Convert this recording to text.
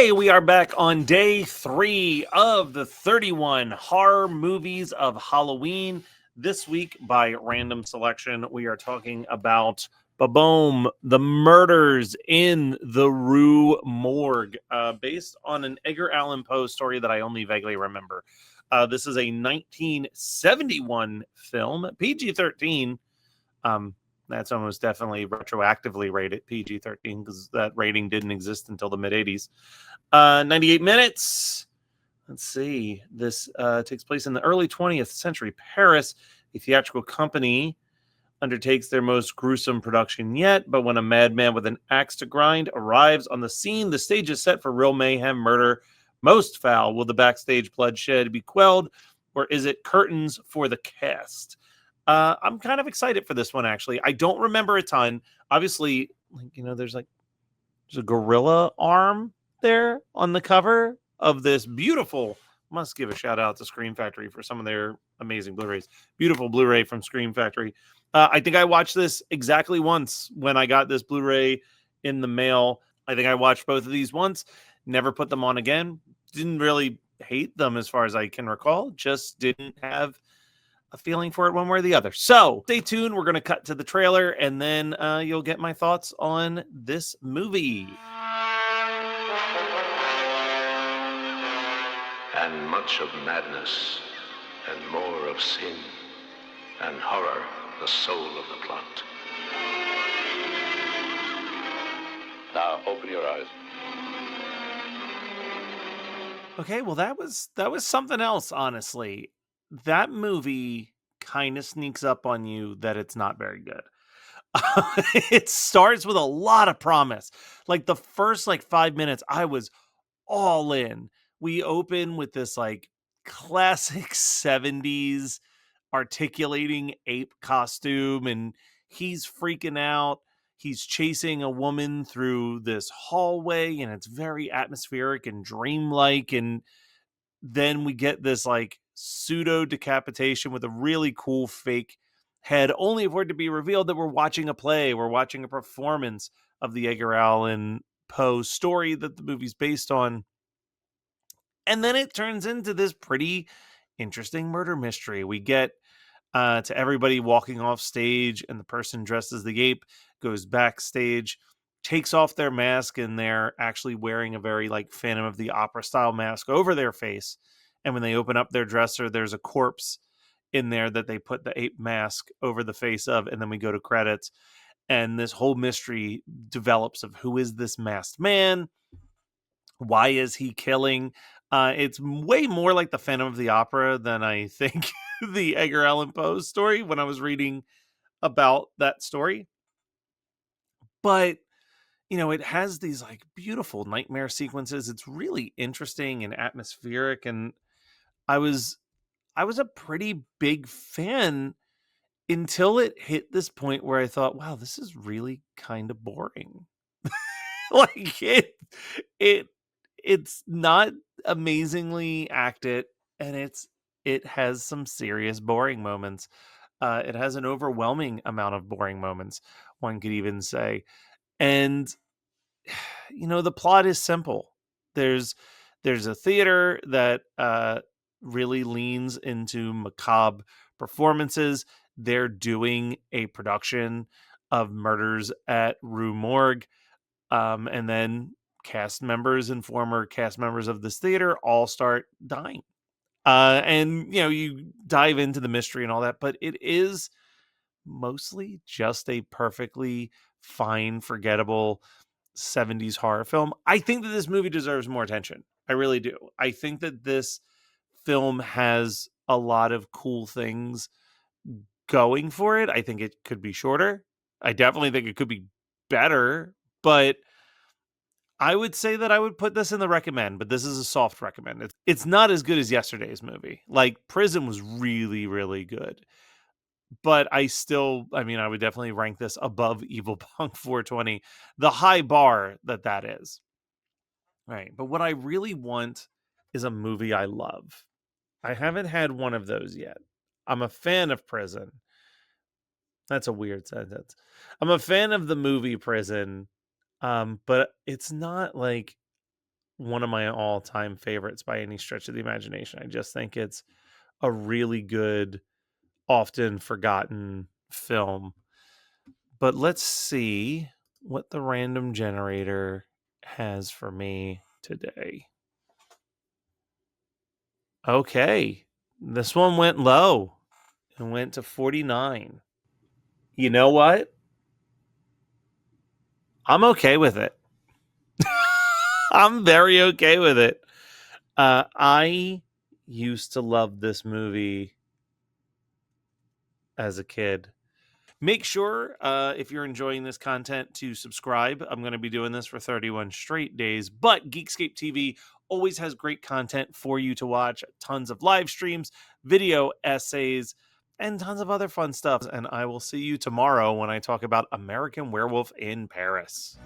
Hey, we are back on day 3 of the 31 horror movies of Halloween. This week, by random selection, we are talking about Baboom, the murders in the Rue Morgue, based on an Edgar Allan Poe story that I only vaguely remember. This is a 1971 film, PG-13. That's almost definitely retroactively rated PG-13 because that rating didn't exist until the mid-'80s. 98 minutes. Let's see. This takes place in the early 20th century Paris. A theatrical company undertakes their most gruesome production yet, but when a madman with an axe to grind arrives on the scene, the stage is set for real mayhem, murder, most foul. Will the backstage bloodshed be quelled, or is it curtains for the cast? I'm kind of excited for this one, actually. I don't remember a ton. Obviously, there's a gorilla arm there on the cover of this beautiful. Must give a shout out to Scream Factory for some of their amazing Blu-rays. Beautiful Blu-ray from Scream Factory. I think I watched this exactly once when I got this Blu-ray in the mail. I think I watched both of these once, never put them on again. Didn't really hate them as far as I can recall. Just didn't have a feeling for it one way or the other. So stay tuned. We're going to cut to the trailer, and then you'll get my thoughts on this movie. And much of madness, and more of sin, and horror, the soul of the plot. Now open your eyes. Okay, well that was something else, honestly. That movie kind of sneaks up on you that it's not very good. It starts with a lot of promise. Like the first 5 minutes, I was all in. We open with this classic 70s articulating ape costume, and he's freaking out. He's chasing a woman through this hallway, and it's very atmospheric and dreamlike. And then we get this pseudo decapitation with a really cool fake head, only for it to be revealed that we're watching a play, we're watching a performance of the Edgar Allan Poe story that the movie's based on. And then it turns into this pretty interesting murder mystery. We get to everybody walking off stage, and the person dressed as the ape goes backstage, takes off their mask, and they're actually wearing a very Phantom of the Opera style mask over their face. And when they open up their dresser, there's a corpse in there that they put the ape mask over the face of. And then we go to credits, and this whole mystery develops of who is this masked man? Why is he killing? It's way more like the Phantom of the Opera than I think the Edgar Allan Poe story when I was reading about that story. But it has these beautiful nightmare sequences. It's really interesting and atmospheric, and I was a pretty big fan until it hit this point where I thought, wow, this is really kind of boring. like it it it's not amazingly acted, and it has some serious boring moments. It has an overwhelming amount of boring moments, one could even say. And the plot is simple. There's a theater that really leans into macabre performances. They're doing a production of Murders at Rue Morgue, and then cast members and former cast members of this theater all start dying. And you dive into the mystery and all that, but it is mostly just a perfectly fine, forgettable 70s horror film. I think that this movie deserves more attention. I really do. I think that this film has a lot of cool things going for it. I think it could be shorter. I definitely think it could be better, but I would say that I would put this in the recommend, but this is a soft recommend. It's not as good as yesterday's movie. Prison was really, really good. But I would definitely rank this above Evil Punk 420, the high bar that is. Right. But what I really want is a movie I love. I haven't had one of those yet. I'm a fan of Prison. That's a weird sentence. I'm a fan of the movie Prison, but it's not one of my all-time favorites by any stretch of the imagination. I just think it's a really good, often forgotten film. But let's see what the random generator has for me today. Okay. This one went low and went to 49. You know what? I'm okay with it. I'm very okay with it. I used to love this movie as a kid. Make sure, if you're enjoying this content, to subscribe. I'm going to be doing this for 31 straight days, but Geekscape TV always has great content for you to watch. Tons of live streams, video essays, and tons of other fun stuff. And I will see you tomorrow when I talk about American Werewolf in Paris.